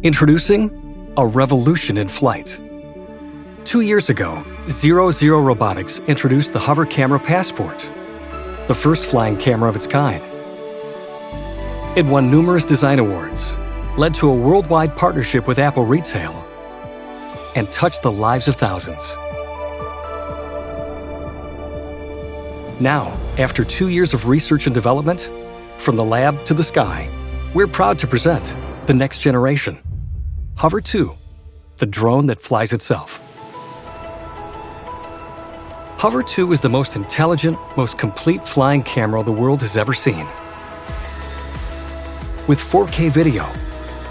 Introducing a revolution in flight. 2 years ago, 00 Robotics introduced the Hover Camera Passport, the first flying camera of its kind. It won numerous design awards, led to a worldwide partnership with Apple Retail, and touched the lives of thousands. Now, after 2 years of research and development, from the lab to the sky, we're proud to present the next generation, Hover 2, the drone that flies itself. Hover 2 is the most intelligent, most complete flying camera the world has ever seen. With 4K video,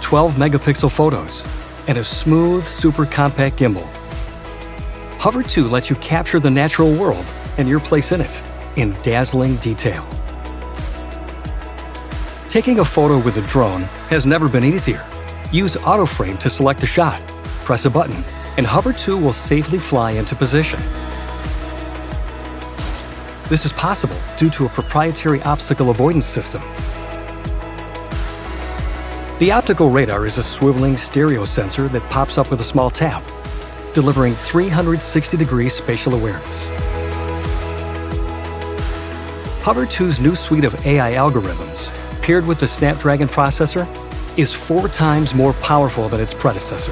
12-megapixel photos, and a smooth, super compact gimbal, Hover 2 lets you capture the natural world and your place in it in dazzling detail. Taking a photo with a drone has never been easier. Use AUTOFRAME to select a shot, press a button, and Hover 2 will safely fly into position. This is possible due to a proprietary obstacle avoidance system. The Optical Radar is a swiveling stereo sensor that pops up with a small tap, delivering 360-degree spatial awareness. Hover 2's new suite of AI algorithms, paired with the Snapdragon processor, is 4 times more powerful than its predecessor.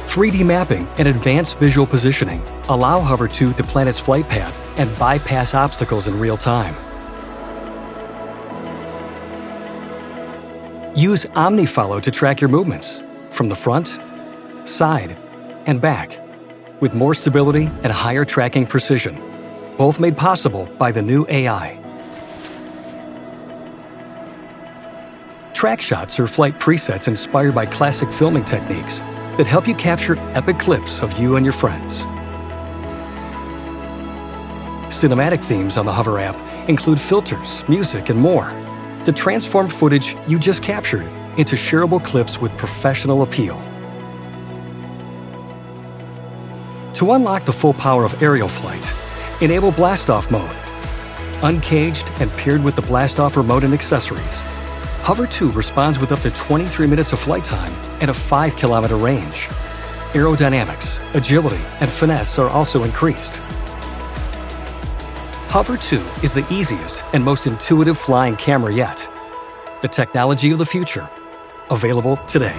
3D mapping and advanced visual positioning allow Hover 2 to plan its flight path and bypass obstacles in real time. Use OMNI-FOLLOW to track your movements from the front, side, and back, with more stability and higher tracking precision, both made possible by the new AI. TRACKSHOTS are flight presets inspired by classic filming techniques that help you capture epic clips of you and your friends. Cinematic themes on the Hover app include filters, music, and more to transform footage you just captured into shareable clips with professional appeal. To unlock the full power of aerial flight, enable blast-off mode. Uncaged and paired with the blast-off remote and accessories, Hover 2 responds with up to 23 minutes of flight time and a 5-kilometer range. Aerodynamics, agility, and finesse are also increased. Hover 2 is the easiest and most intuitive flying camera yet. The technology of the future, available today.